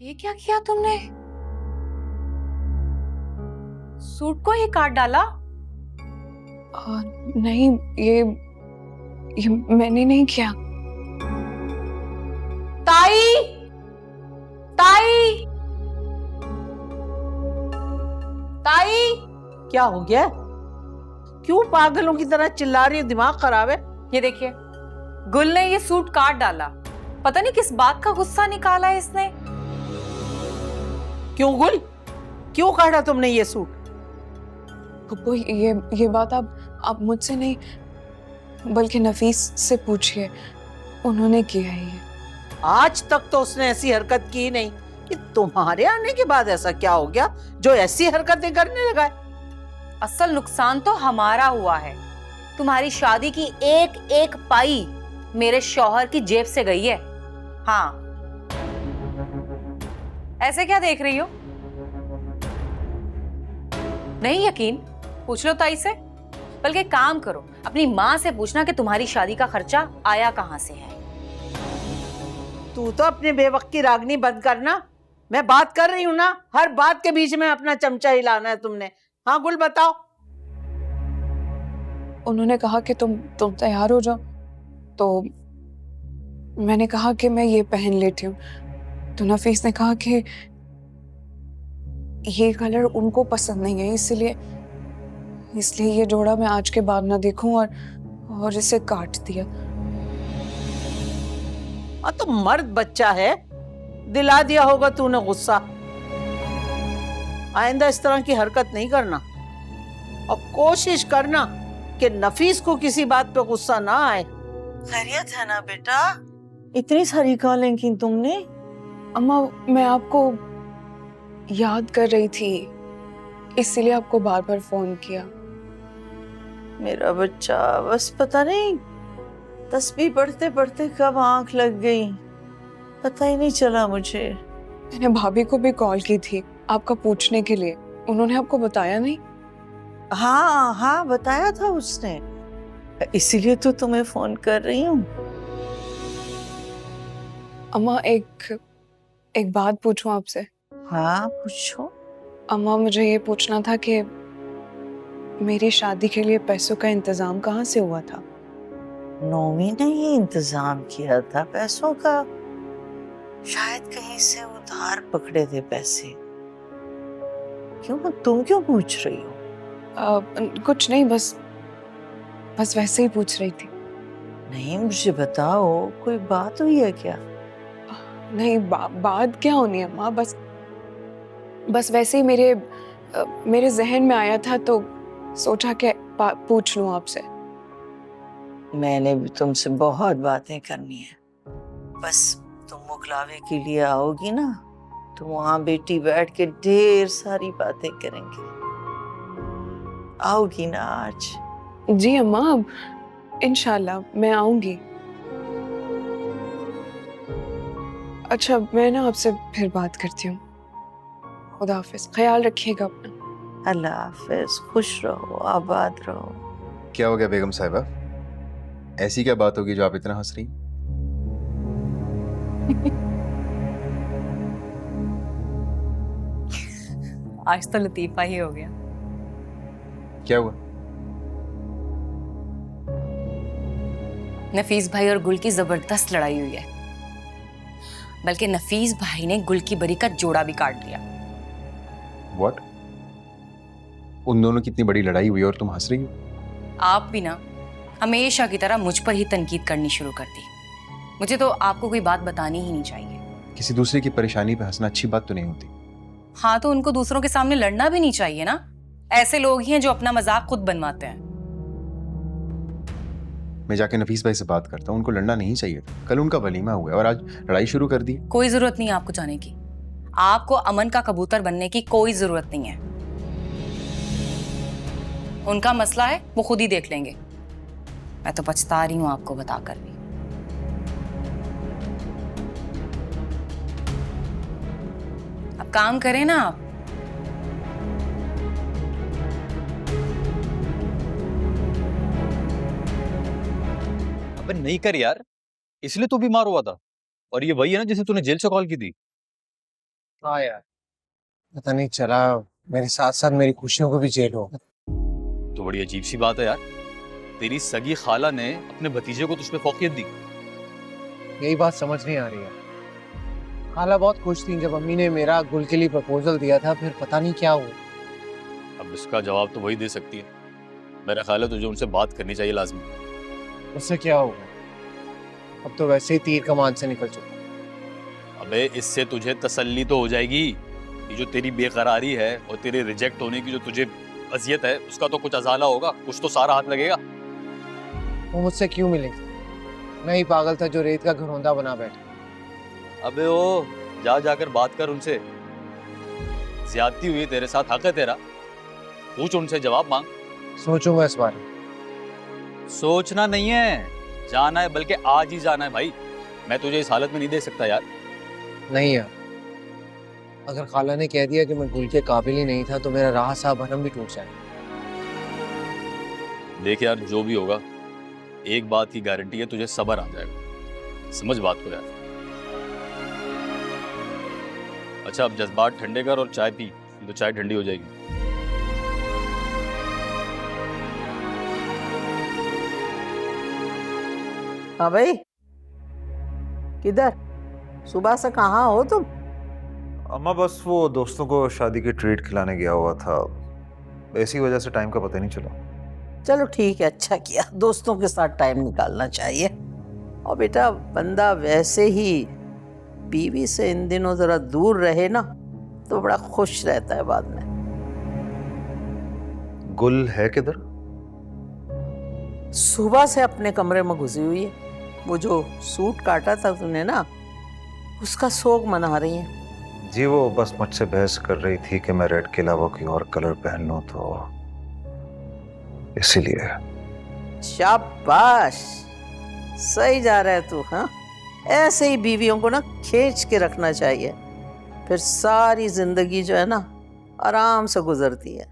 ये क्या किया तुमने? सूट को ही काट डाला? नहीं, ये मैंने नहीं किया। ताई, ताई, ताई। क्या हो गया? क्यों पागलों की तरह चिल्ला रही है? दिमाग खराब है? ये देखिए, गुल ने ये सूट काट डाला। पता नहीं किस बात का गुस्सा निकाला है इसने। क्यों गुल, क्यों काटा तुमने ये सूट? पप्पू, ये बात आप मुझसे नहीं बल्कि नफीस से पूछिए, उन्होंने किया है ये। आज तक तो उसने ऐसी हरकत की नहीं कि तुम्हारे आने के बाद ऐसा क्या हो गया जो ऐसी हरकतें करने लगा है? असल नुकसान तो हमारा हुआ है। तुम्हारी शादी की एक एक पाई मेरे शौहर की जेब से गई है। हाँ, ऐसे क्या देख रही हो? नहीं यकीन? पूछ लो ताई से। बल्कि काम करो, अपनी माँ से पूछना कि तुम्हारी शादी का खर्चा आया कहाँ से है। तू तो अपने बेवक्त की रागनी बंद करना। मैं बात कर रही हूँ ना, हर बात के बीच में अपना चमचा हिलाना है तुमने। हाँ गुल बताओ। उन्होंने कहा कि तुम तैयार हो जाओ, तो मैंने कहा कि मैं ये पहन लेती हूँ। तो नफीस ने कहा कि ये कलर उनको पसंद नहीं है, इसलिए ये जोड़ा मैं आज के बाद ना देखूं और इसे काट दिया। हाँ तो मर्द बच्चा है, दिला दिया होगा तूने गुस्सा। आइंदा इस तरह की हरकत नहीं करना और कोशिश करना कि नफीस को किसी बात पे गुस्सा ना आए। खैरियत है ना बेटा? इतनी सारी कॉलें की तुमने? अम्मा, मैं आपको याद कर रही थी, इसीलिए आपको बार बार फोन किया। मेरा बच्चा, बस पता नहीं तस्बीह पढ़ते पढ़ते कब आंख लग गई, पता ही नहीं चला मुझे। मैंने भाभी को भी कॉल की थी आपका पूछने के लिए, उन्होंने आपको बताया नहीं? हाँ हाँ बताया था उसने, इसीलिए तो तुम्हें फोन कर रही हूँ। अम्मा, एक बात पूछूं आपसे? हाँ पूछो। अम्मा, मुझे ये पूछना था कि मेरी शादी के लिए पैसों का इंतजाम कहाँ से हुआ था? नौमी ने ही इंतजाम किया था पैसों का, शायद कहीं से उधार पकड़े थे पैसे। क्यों, तुम क्यों पूछ रही हो? कुछ नहीं, बस वैसे ही पूछ रही थी। नहीं मुझे बताओ, कोई बात हुई है क्या? नहीं, बात क्या होनी है अम्मा, बस वैसे ही मेरे जहन में आया था तो सोचा कि पूछ लूं आपसे। मैंने भी तुमसे बहुत बातें करनी है, बस तुम मुकलावे के लिए आओगी ना तो वहां बेटी बैठ के ढेर सारी बातें करेंगे। आओगी ना आज? जी अम्मा, इंशाल्लाह मैं आऊंगी। अच्छा, मैं ना आपसे फिर बात करती हूँ। खुदा हाफिज, ख्याल रखिएगा अपना। अल्लाह हाफिज, खुश रहो, आबाद रहो। क्या हो गया बेगम साहिबा? ऐसी क्या बात होगी जो आप इतना हंस रही? आज तो लतीफा ही हो गया। क्या हुआ? नफीस भाई और गुल की जबरदस्त लड़ाई हुई है। बल्कि नफीस भाई ने गुल की बरी का जोड़ा भी काट दिया। What? उन दोनों की इतनी बड़ी लड़ाई हुई और तुम हंस रही हो? आप भी ना हमेशा की तरह मुझ पर ही तनकीद करनी शुरू कर दी। मुझे तो आपको कोई बात बतानी ही नहीं चाहिए। किसी दूसरे की परेशानी पे हंसना अच्छी बात तो नहीं होती। हाँ, तो उनको दूसरों के सामने लड़ना भी नहीं चाहिए ना। ऐसे लोग ही हैं जो अपना मजाक खुद बनवाते हैं। मैं जाके नफीस भाई से बात करता हूँ, उनको लड़ना नहीं चाहिए था। कल उनका वलीमा हुआ है और आज लड़ाई शुरू कर दी। कोई जरूरत नहीं है आपको जाने की। आपको अमन का कबूतर बनने की कोई जरूरत नहीं है। उनका मसला है, वो खुद ही देख लेंगे। मैं तो पछता रही हूं आपको बताकर भी। अब काम करें ना आप। अबे नहीं कर यार, इसलिए तू बीमार हुआ था। और ये वही है ना जिसे तूने जेल से कॉल की थी। हाँ यार, पता नहीं चला मेरे साथ साथ मेरी खुशियों को भी जेल हो। तो बड़ी अजीब सी बात है यार, तेरी सगी खाला ने अपने भतीजे को तुझ पे फौकियत दी। यही बात समझ नहीं आ रही है। खाला बहुत खुश थी जब अम्मी ने मेरा गुल के लिए प्रपोजल दिया था, फिर पता नहीं क्या हुआ। अब इसका जवाब तो वही दे सकती है। मेरा ख्याल है तुझे उनसे बात करनी चाहिए लाजमी। उससे क्या होगा? अब तो वैसे ही तीर कमान से निकल चुका। अबे इससे तुझे तसल्ली तो हो जाएगी। ये जो तेरी बेकरारी है और तेरे रिजेक्ट होने की जो तुझे अजियत है, उसका तो कुछ अजाला होगा, कुछ तो सारा हाथ लगेगा। वो मुझसे क्यों मिलेगी? मैं ही पागल था जो रेत का घरौंदा बना बैठा। अबे ओ जा जाकर बात कर उनसे। ज्यादती हुई तेरे साथ, हक है तेरा। पूछ उनसे, जवाब मांग। सोचूंगा इस बारे में। सोचना नहीं है, जाना है, बल्कि आज ही जाना है भाई। मैं तुझे इस हालत में नहीं दे सकता यार। नहीं यार, अगर खाला ने कह दिया कि मैं गुल के काबिल ही नहीं था तो मेरा राह सा भरम भी टूट जाए। देख यार, जो भी होगा, एक बात की गारंटी है, तुझे सब्र आ जाएगा। समझ बात को यार। अच्छा, अब जज्बात ठंडे कर और चाय पी, तो चाय ठंडी हो जाएगी। हाँ भाई, किधर? सुबह से कहाँ हो तुम? अम्मा बस वो दोस्तों को शादी के ट्रीट खिलाने गया हुआ था, ऐसी वजह से टाइम का पता ही नहीं चला। चलो ठीक है, अच्छा किया, दोस्तों के साथ टाइम निकालना चाहिए। और बेटा, बंदा वैसे ही बीवी से इन दिनों जरा दूर रहे ना तो बड़ा खुश रहता है बाद में। गुल है किधर? सुबह से अपने कमरे में घुसी हुई है। वो जो सूट काटा था तूने ना, उसका शौक मना रही है। जी वो बस मुझसे बहस कर रही थी कि मैं रेड के अलावा कोई और कलर पहन लूं, तो इसीलिए। शाबाश, सही जा रहा है तू। हाँ, ऐसे ही बीवियों को ना खींच के रखना चाहिए, फिर सारी जिंदगी जो है ना आराम से गुजरती है।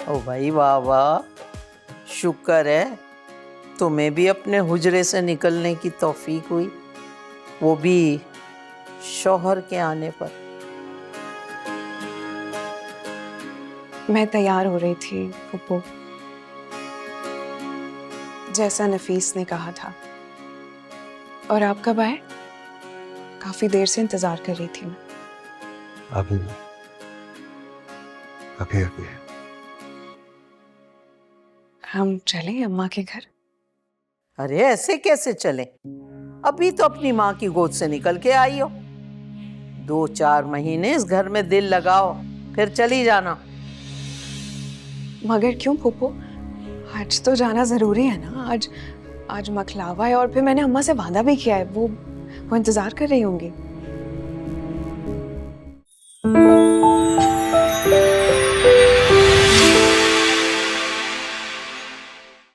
ओ भाई वाह वाह, शुक्र है तुम्हें भी अपने हुजरे से निकलने की तौफीक हुई, वो भी शौहर के आने पर। मैं तैयार हो रही थी फूफो, जैसा नफीस ने कहा था। और आप कब आए? काफी देर से इंतजार कर रही थी मैं। अभी अभी अभी हम चलें अम्मा के घर? अरे ऐसे कैसे चले? अभी तो अपनी माँ की गोद से निकल के आई हो। 2-4 महीने इस घर में दिल लगाओ, फिर चली जाना। मगर क्यों फूफो, आज तो जाना जरूरी है ना। आज मखलावा है और फिर मैंने अम्मा से वादा भी किया है, वो इंतजार कर रही होंगी।